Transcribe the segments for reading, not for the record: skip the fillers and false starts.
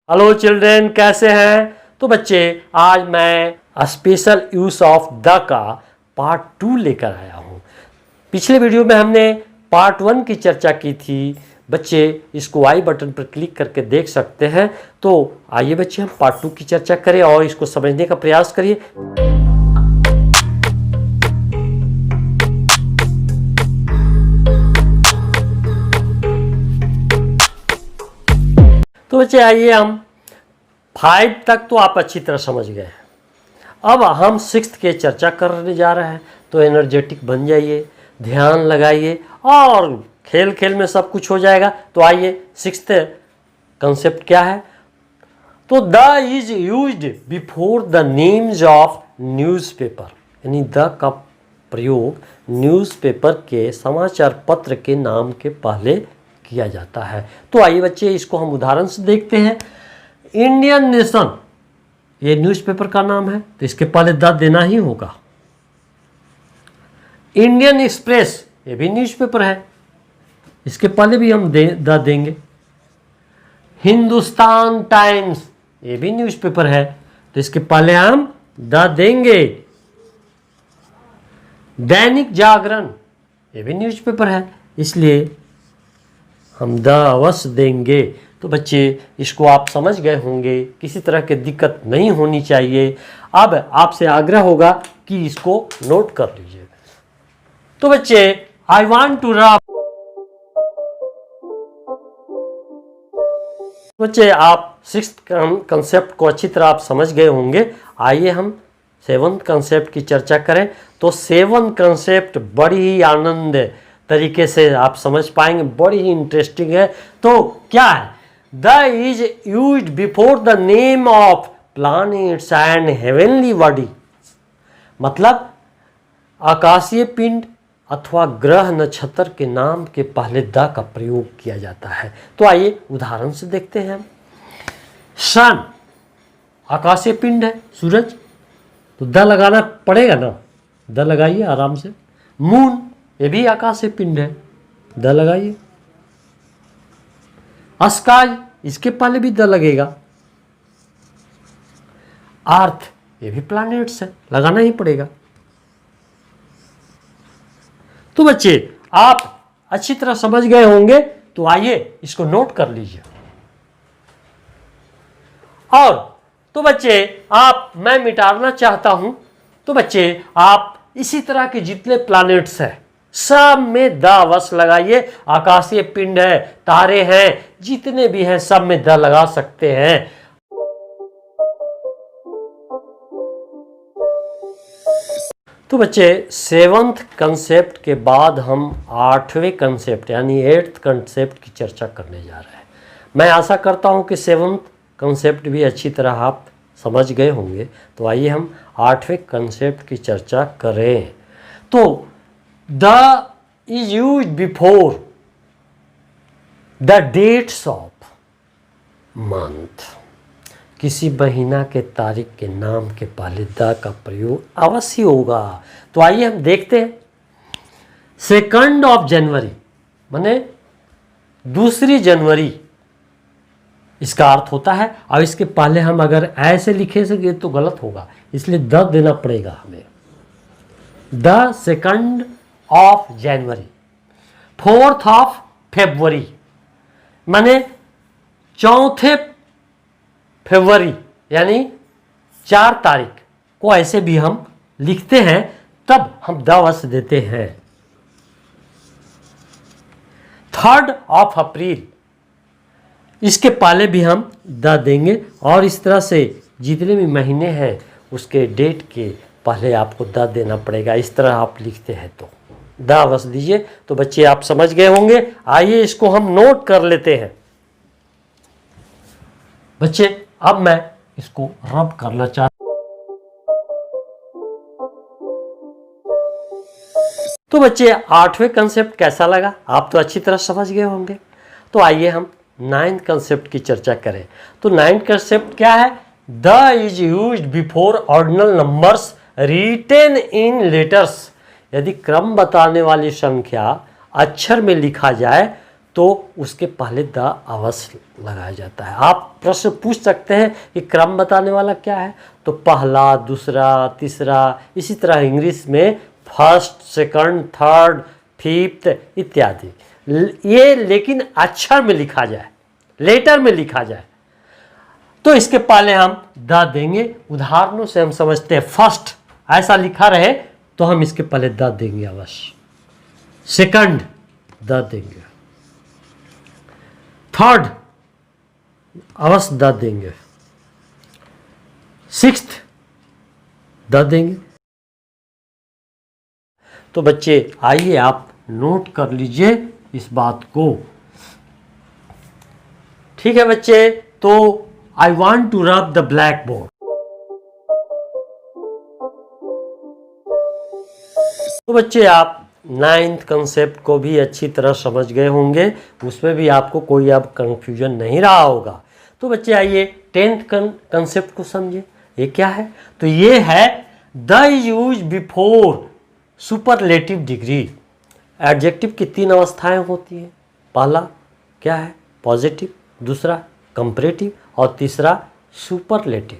Hello children, कैसे हैं? तो बच्चे, आज मैं स्पेशल यूज ऑफ द का पार्ट 2 लेकर आया हूँ। पिछले वीडियो में हमने पार्ट 1 की चर्चा की थी। बच्चे इसको आई बटन पर क्लिक करके देख सकते हैं। तो आइए बच्चे, हम पार्ट 2 की चर्चा करें और इसको समझने का प्रयास करिए। तो बच्चे आइए, हम 5 तक तो आप अच्छी तरह समझ गए हैं। अब हम 6th के चर्चा करने जा रहे हैं। तो एनर्जेटिक बन जाइए, ध्यान लगाइए और खेल खेल में सब कुछ हो जाएगा। तो आइए, 6th कंसेप्ट क्या है? तो the is used before the names of newspaper, यानी द का प्रयोग न्यूज़पेपर के समाचार पत्र के नाम के पहले किया जाता है। तो आइए बच्चे, इसको हम उदाहरण से देखते हैं। इंडियन नेशन, ये न्यूज़पेपर का नाम है, तो इसके पहले द देना ही होगा। इंडियन एक्सप्रेस, ये भी न्यूज़पेपर है, इसके पहले भी हम द देंगे। हिंदुस्तान टाइम्स, ये भी न्यूज़पेपर है, तो इसके पहले हम द देंगे। दैनिक जागरण, ये भी न्यूज़पेपर है, इसलिए हम द अवश्य देंगे। तो बच्चे, इसको आप समझ गए होंगे, किसी तरह की दिक्कत नहीं होनी चाहिए। अब आपसे आग्रह होगा कि इसको नोट कर लीजिए। तो बच्चे, आई वांट टू रब, बच्चे आप 6th कंसेप्ट को अच्छी तरह आप समझ गए होंगे। आइए हम 7th कंसेप्ट की चर्चा करें। तो 7th कंसेप्ट बड़ी ही आनंद तरीके से आप समझ पाएंगे, बड़ी ही इंटरेस्टिंग है। तो क्या है? The is used before the name of planets and heavenly body, मतलब आकाशीय पिंड अथवा ग्रह नक्षत्र के नाम के पहले द का प्रयोग किया जाता है। तो आइए उदाहरण से देखते हैं। सन आकाशीय पिंड है, सूरज, तो द लगाना पड़ेगा ना, द लगाइए आराम से। मून, ये भी आकाशीय पिंड है, द लगाइए। स्काई, इसके पहले भी द लगेगा। अर्थ, ये भी प्लैनेट्स है, लगाना ही पड़ेगा। तो बच्चे, आप अच्छी तरह समझ गए होंगे। तो आइए इसको नोट कर लीजिए। और तो बच्चे, मैं मिटाना चाहता हूं। तो बच्चे, आप इसी तरह के जितने प्लैनेट्स हैं सब में द अवश्य लगाइए। आकाशीय पिंड है, तारे हैं, जितने भी हैं सब में द लगा सकते हैं। तो बच्चे, 7th कंसेप्ट के बाद हम 8वें कंसेप्ट यानी 8th कंसेप्ट की चर्चा करने जा रहे हैं। मैं आशा करता हूं कि 7th कंसेप्ट भी अच्छी तरह आप समझ गए होंगे। तो आइए हम 8वें कंसेप्ट की चर्चा करें। तो the is used before the dates of month, किसी महीना के तारीख के नाम के पहले द का प्रयोग अवश्य होगा। तो आइए हम देखते हैं। 2 ऑफ जनवरी, माने 2 जनवरी, इसका अर्थ होता है। और इसके पहले हम अगर ऐसे लिखे सके तो गलत होगा, इसलिए द देना पड़ेगा हमें। The 2 of January. 4th of February, माने 4 फरवरी, यानी 4 तारीख को ऐसे भी हम लिखते हैं, तब हम द अवश्य देते हैं। 3rd ऑफ अप्रैल, इसके पहले भी हम द देंगे। और इस तरह से जितने भी महीने हैं उसके डेट के पहले आपको द देना पड़ेगा। इस तरह आप लिखते हैं तो द अवश्य दीजिए। तो बच्चे, आप समझ गए होंगे। आइए इसको हम नोट कर लेते हैं। बच्चे, अब मैं इसको रब करना चाहता हूं। तो बच्चे, 8वें कंसेप्ट कैसा लगा? आप तो अच्छी तरह समझ गए होंगे। तो आइए हम 9th कंसेप्ट की चर्चा करें। तो 9th कंसेप्ट क्या है? The is used before ordinal numbers written in letters, यदि क्रम बताने वाली संख्या अक्षर में लिखा जाए तो उसके पहले द अवश्य लगाया जाता है। आप प्रश्न पूछ सकते हैं कि क्रम बताने वाला क्या है, तो पहला, दूसरा, तीसरा, इसी तरह इंग्लिश में फर्स्ट, सेकंड, थर्ड, फिफ्थ इत्यादि। ये लेकिन अक्षर में लिखा जाए, लेटर में लिखा जाए तो इसके पहले हम द देंगे। उदाहरणों से हम समझते हैं, फर्स्ट ऐसा लिखा रहे तो हम इसके पहले द देंगे अवश्य, सेकंड द देंगे, थर्ड अवश्य द देंगे, सिक्स्थ द देंगे। तो बच्चे आइए आप नोट कर लीजिए इस बात को, ठीक है बच्चे। तो I want to rub the black board. तो बच्चे आप 9th कंसेप्ट को भी अच्छी तरह समझ गए होंगे, उसमें भी आपको कोई अब कंफ्यूजन नहीं रहा होगा। तो बच्चे आइए 10th कंसेप्ट को समझिए, ये क्या है। तो ये है the use before superlative degree. Adjective की 3 अवस्थाएं होती हैं। पहला क्या है, पॉजिटिव, दूसरा कंपैरेटिव और तीसरा सुपरलेटिव।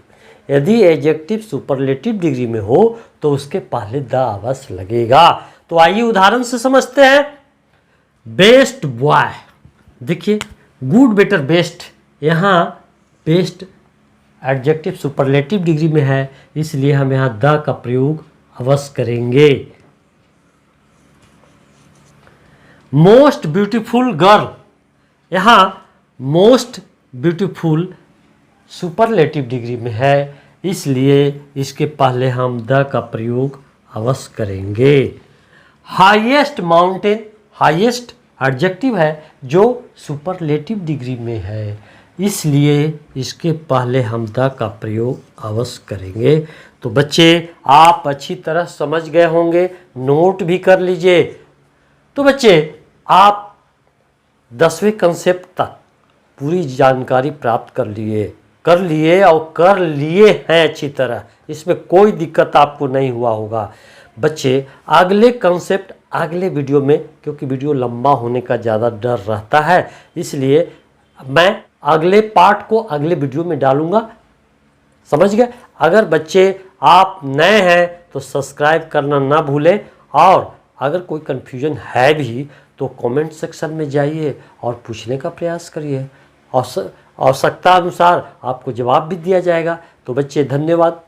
यदि एडजेक्टिव सुपरलेटिव डिग्री में हो तो उसके पहले द अवश्य लगेगा। तो आइए उदाहरण से समझते हैं। बेस्ट बॉय, देखिए गुड, बेटर, बेस्ट, यहाँ बेस्ट एडजेक्टिव सुपरलेटिव डिग्री में है, इसलिए हम यहाँ द का प्रयोग अवश्य करेंगे। मोस्ट ब्यूटीफुल गर्ल, यहाँ मोस्ट ब्यूटीफुल सुपरलेटिव डिग्री में है, इसलिए इसके पहले हम द का प्रयोग अवश्य करेंगे। हाईएस्ट माउंटेन, हाईएस्ट एडजेक्टिव है जो सुपरलेटिव डिग्री में है, इसलिए इसके पहले हम द का प्रयोग अवश्य करेंगे। तो बच्चे आप अच्छी तरह समझ गए होंगे, नोट भी कर लीजिए। तो बच्चे आप 10वें कंसेप्ट तक पूरी जानकारी प्राप्त कर लिए हैं अच्छी तरह, इसमें कोई दिक्कत आपको नहीं हुआ होगा। बच्चे अगले कंसेप्ट अगले वीडियो में, क्योंकि वीडियो लंबा होने का ज़्यादा डर रहता है, इसलिए मैं अगले पार्ट को अगले वीडियो में डालूंगा, समझ गए। अगर बच्चे आप नए हैं तो सब्सक्राइब करना ना भूलें, और अगर कोई कन्फ्यूजन है भी तो कमेंट सेक्शन में जाइए और पूछने का प्रयास करिए, आवश्यकता अनुसार आपको जवाब भी दिया जाएगा। तो बच्चे धन्यवाद।